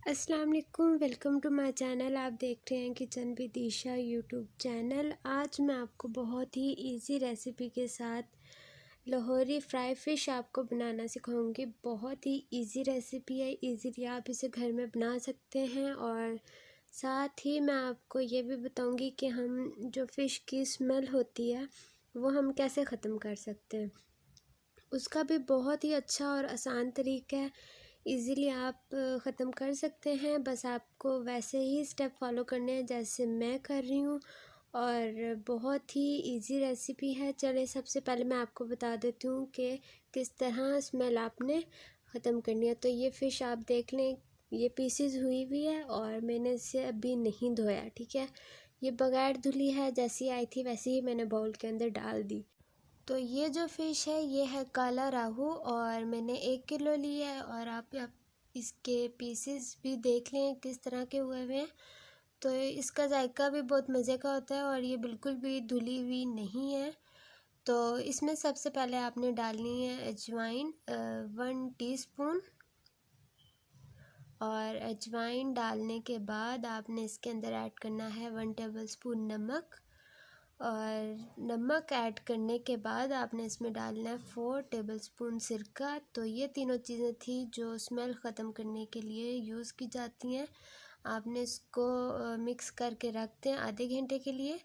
अस्सलाम वालेकुम, welcome to my channel. आप देख रहे हैं kitchen with Isha YouTube channel. आज मैं आपको बहुत ही इजी रेसिपी के साथ लाहौरी फ्राई फ़िश आपको बनाना सिखाऊंगी। बहुत ही इजी रेसिपी है, इजीली आप इसे घर में बना सकते हैं। और साथ ही मैं आपको ये भी बताऊंगी कि हम जो फ़िश की स्मेल होती है वो हम कैसे ख़त्म कर सकते हैं। उसका भी बहुत ही अच्छा और आसान तरीका है, इजीली आप ख़त्म कर सकते हैं। बस आपको वैसे ही स्टेप फॉलो करने हैं जैसे मैं कर रही हूँ, और बहुत ही इजी रेसिपी है। चलिए सबसे पहले मैं आपको बता देती हूँ कि किस तरह स्मेल आपने ख़त्म करनी है। तो ये फ़िश आप देख लें, ये पीसीज हुई हुई है और मैंने इसे अभी नहीं धोया, ठीक है। ये बगैर धुली है, जैसी आई थी वैसे ही मैंने बाउल के अंदर डाल दी। तो ये जो फ़िश है ये है काला राहू, और मैंने 1 किलो ली है। और आप इसके पीसेस भी देख लें किस तरह के हुए हुए हैं। तो इसका जायका भी बहुत मज़े का होता है और ये बिल्कुल भी धुली हुई नहीं है। तो इसमें सबसे पहले आपने डालनी है अजवाइन 1 टीस्पून। और अजवाइन डालने के बाद आपने इसके अंदर ऐड करना है 1 टेबलस्पून नमक। और नमक ऐड करने के बाद आपने इसमें डालना है 4 टेबलस्पून सिरका। तो ये तीनों चीज़ें थी जो स्मेल ख़त्म करने के लिए यूज़ की जाती हैं। आपने इसको मिक्स करके रख दें आधे घंटे के लिए,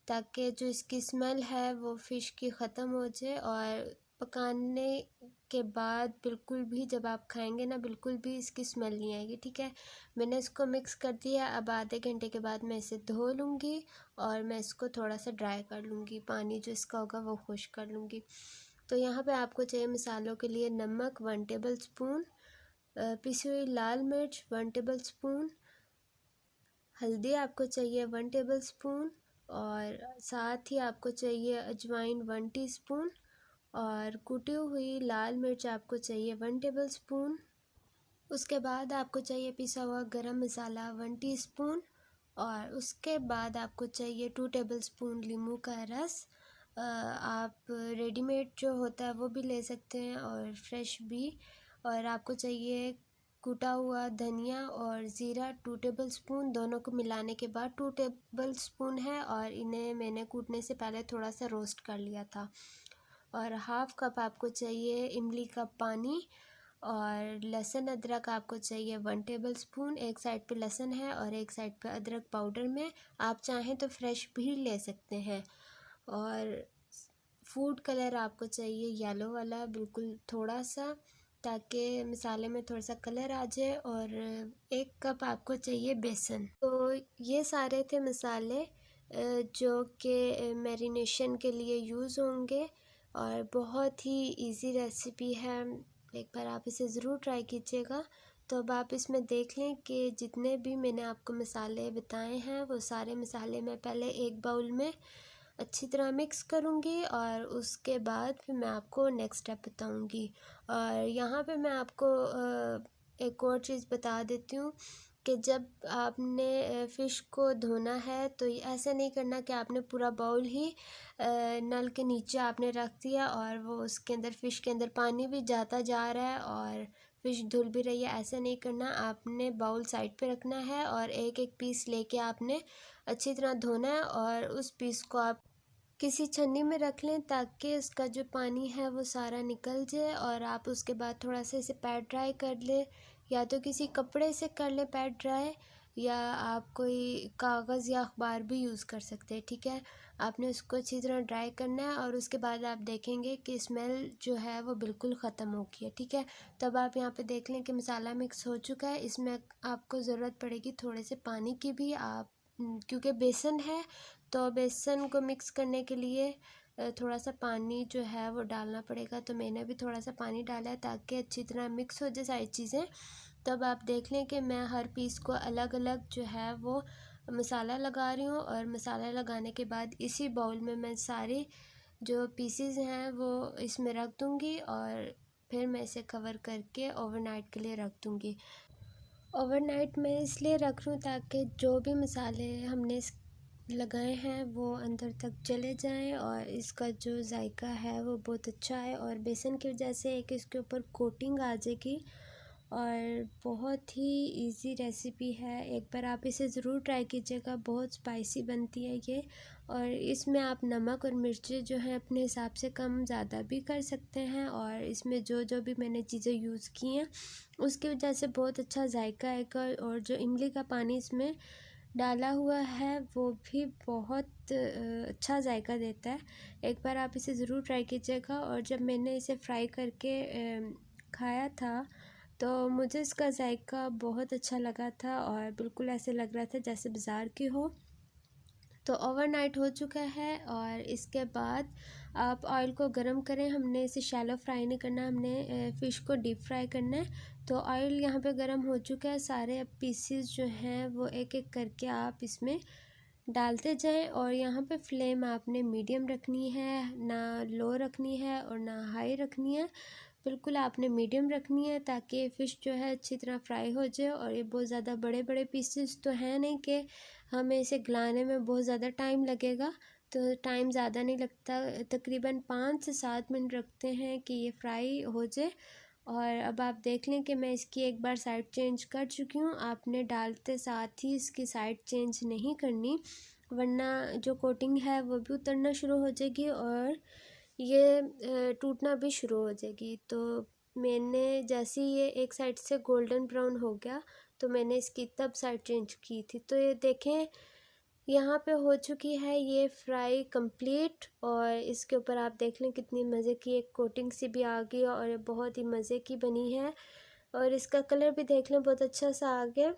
ताकि जो इसकी स्मेल है वो फ़िश की ख़त्म हो जाए। और पकाने के बाद बिल्कुल भी जब आप खाएंगे ना, बिल्कुल भी इसकी स्मेल नहीं आएगी, ठीक है। मैंने इसको मिक्स कर दिया। अब आधे घंटे के बाद मैं इसे धो लूँगी और मैं इसको थोड़ा सा ड्राई कर लूँगी, पानी जो इसका होगा वो खुश्क कर लूँगी। तो यहाँ पे आपको चाहिए मसालों के लिए नमक 1 टेबलस्पून, पिसी हुई लाल मिर्च 1 टेबलस्पून, हल्दी आपको चाहिए 1 टेबलस्पून, और साथ ही आपको चाहिए अजवाइन 1 टीस्पून, और कुटी हुई लाल मिर्च आपको चाहिए 1 टेबलस्पून। उसके बाद आपको चाहिए पिसा हुआ गरम मसाला 1 टीस्पून। और उसके बाद आपको चाहिए 2 टेबलस्पून नींबू का रस। आप रेडीमेड जो होता है वो भी ले सकते हैं और फ्रेश भी। और आपको चाहिए कूटा हुआ धनिया और ज़ीरा 2 टेबलस्पून। दोनों को मिलाने के बाद 2 टेबलस्पून है, और इन्हें मैंने कूटने से पहले थोड़ा सा रोस्ट कर लिया था। और हाफ़ कप आपको चाहिए इमली का पानी। और लहसुन अदरक आपको चाहिए 1 टेबलस्पून। एक साइड पे लहसुन है और एक साइड पे अदरक पाउडर में, आप चाहें तो फ्रेश भी ले सकते हैं। और फूड कलर आपको चाहिए येलो वाला, बिल्कुल थोड़ा सा, ताकि मसाले में थोड़ा सा कलर आ जाए। और 1 कप आपको चाहिए बेसन। तो ये सारे थे मसाले जो कि मैरिनेशन के लिए यूज़ होंगे, और बहुत ही इजी रेसिपी है। एक बार आप इसे ज़रूर ट्राई कीजिएगा। तो अब आप इसमें देख लें कि जितने भी मैंने आपको मसाले बताए हैं वो सारे मसाले मैं पहले एक बाउल में अच्छी तरह मिक्स करूँगी, और उसके बाद फिर मैं आपको नेक्स्ट स्टेप बताऊँगी। और यहाँ पे मैं आपको एक और चीज़ बता देती हूँ कि जब आपने फ़िश को धोना है तो ऐसा नहीं करना कि आपने पूरा बाउल ही नल के नीचे आपने रख दिया और वो उसके अंदर फ़िश के अंदर पानी भी जाता जा रहा है और फ़िश धुल भी रही है। ऐसा नहीं करना, आपने बाउल साइड पे रखना है और एक एक पीस लेके आपने अच्छी तरह धोना है। और उस पीस को आप किसी छन्नी में रख लें ताकि उसका जो पानी है वो सारा निकल जाए। और आप उसके बाद थोड़ा सा इसे पैड ड्राई कर लें, या तो किसी कपड़े से कर लें पैड ड्राई, या आप कोई कागज़ या अखबार भी यूज़ कर सकते हैं, ठीक है। आपने उसको अच्छी तरह ड्राई करना है और उसके बाद आप देखेंगे कि स्मेल जो है वो बिल्कुल ख़त्म हो गई है, ठीक है। तब आप यहाँ पे देख लें कि मसाला मिक्स हो चुका है। इसमें आपको ज़रूरत पड़ेगी थोड़े से पानी की भी, आप क्योंकि बेसन है तो बेसन को मिक्स करने के लिए थोड़ा सा पानी जो है वो डालना पड़ेगा। तो मैंने भी थोड़ा सा पानी डाला है ताकि अच्छी तरह मिक्स हो जाए सारी चीज़ें। तब आप देख लें कि मैं हर पीस को अलग अलग जो है वो मसाला लगा रही हूँ, और मसाला लगाने के बाद इसी बाउल में मैं सारे जो पीसेस हैं वो इसमें रख दूँगी, और फिर मैं इसे कवर करके ओवरनाइट के लिए रख दूँगी। ओवरनाइट मैं इसलिए रख रही हूँ ताकि जो भी मसाले हमने लगाए हैं वो अंदर तक चले जाएं, और इसका जो जायका है वो बहुत अच्छा है। और बेसन की वजह से एक इसके ऊपर कोटिंग आ जाएगी, और बहुत ही इजी रेसिपी है। एक बार आप इसे ज़रूर ट्राई कीजिएगा, बहुत स्पाइसी बनती है ये। और इसमें आप नमक और मिर्ची जो है अपने हिसाब से कम ज़्यादा भी कर सकते हैं। और इसमें जो जो भी मैंने चीज़ें यूज़ की हैं उसकी वजह से बहुत अच्छा जायका आएगा। और जो इमली का पानी इसमें डाला हुआ है वो भी बहुत अच्छा जायका देता है। एक बार आप इसे ज़रूर ट्राई कीजिएगा। और जब मैंने इसे फ्राई करके खाया था तो मुझे इसका जायका बहुत अच्छा लगा था और बिल्कुल ऐसे लग रहा था जैसे बाज़ार की हो। तो ओवरनाइट हो चुका है और इसके बाद आप ऑयल को गरम करें। हमने इसे शैलो फ्राई नहीं करना, हमने फ़िश को डीप फ्राई करना है। तो ऑयल यहाँ पे गरम हो चुका है। सारे अब पीसेस जो हैं वो एक एक करके आप इसमें डालते जाएं। और यहाँ पे फ्लेम आपने मीडियम रखनी है, ना लो रखनी है और ना हाई रखनी है, बिल्कुल आपने मीडियम रखनी है ताकि फ़िश जो है अच्छी तरह फ्राई हो जाए। और ये बहुत ज़्यादा बड़े बड़े पीसेस तो हैं नहीं कि हमें इसे गलाने में बहुत ज़्यादा टाइम लगेगा। तो टाइम ज़्यादा नहीं लगता, तकरीबन 5 से 7 मिनट रखते हैं कि ये फ्राई हो जाए। और अब आप देख लें कि मैं इसकी एक बार साइड चेंज कर चुकी हूँ। आपने डालते साथ ही इसकी साइड चेंज नहीं करनी, वरना जो कोटिंग है वो भी उतरना शुरू हो जाएगी और ये टूटना भी शुरू हो जाएगी। तो मैंने जैसे ही ये एक साइड से गोल्डन ब्राउन हो गया तो मैंने इसकी तब साइड चेंज की थी। तो ये देखें यहाँ पे हो चुकी है ये फ्राई कंप्लीट। और इसके ऊपर आप देख लें कितनी मज़े की एक कोटिंग सी भी आ गई और ये बहुत ही मज़े की बनी है। और इसका कलर भी देख लें बहुत अच्छा सा आ गया।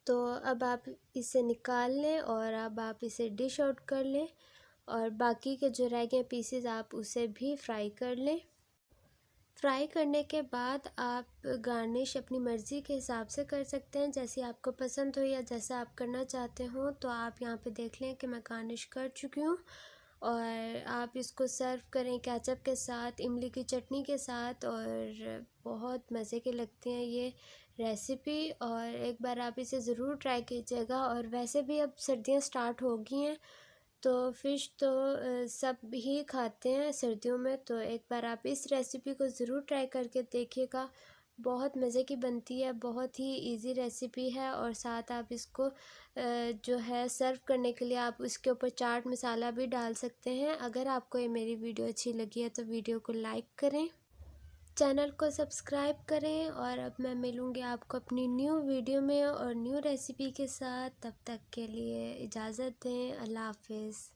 तो अब आप इसे निकाल लें और अब आप इसे डिश आउट कर लें। और बाकी के जो रह गए पीसेस आप उसे भी फ्राई कर लें। फ्राई करने के बाद आप गार्निश अपनी मर्ज़ी के हिसाब से कर सकते हैं, जैसे आपको पसंद हो या जैसा आप करना चाहते हो। तो आप यहाँ पे देख लें कि मैं गार्निश कर चुकी हूँ। और आप इसको सर्व करें केचप के साथ, इमली की चटनी के साथ, और बहुत मज़े के लगते हैं ये रेसिपी। और एक बार आप इसे ज़रूर ट्राई कीजिएगा। और वैसे भी अब सर्दियाँ स्टार्ट हो गई हैं तो फ़िश तो सब ही खाते हैं सर्दियों में। तो एक बार आप इस रेसिपी को ज़रूर ट्राई करके देखिएगा, बहुत मज़े की बनती है, बहुत ही इजी रेसिपी है। और साथ आप इसको जो है सर्व करने के लिए आप उसके ऊपर चाट मसाला भी डाल सकते हैं। अगर आपको ये मेरी वीडियो अच्छी लगी है तो वीडियो को लाइक करें, चैनल को सब्सक्राइब करें। और अब मैं मिलूँगी आपको अपनी न्यू वीडियो में और न्यू रेसिपी के साथ। तब तक के लिए इजाज़त दें, अल्लाह हाफ़िज़।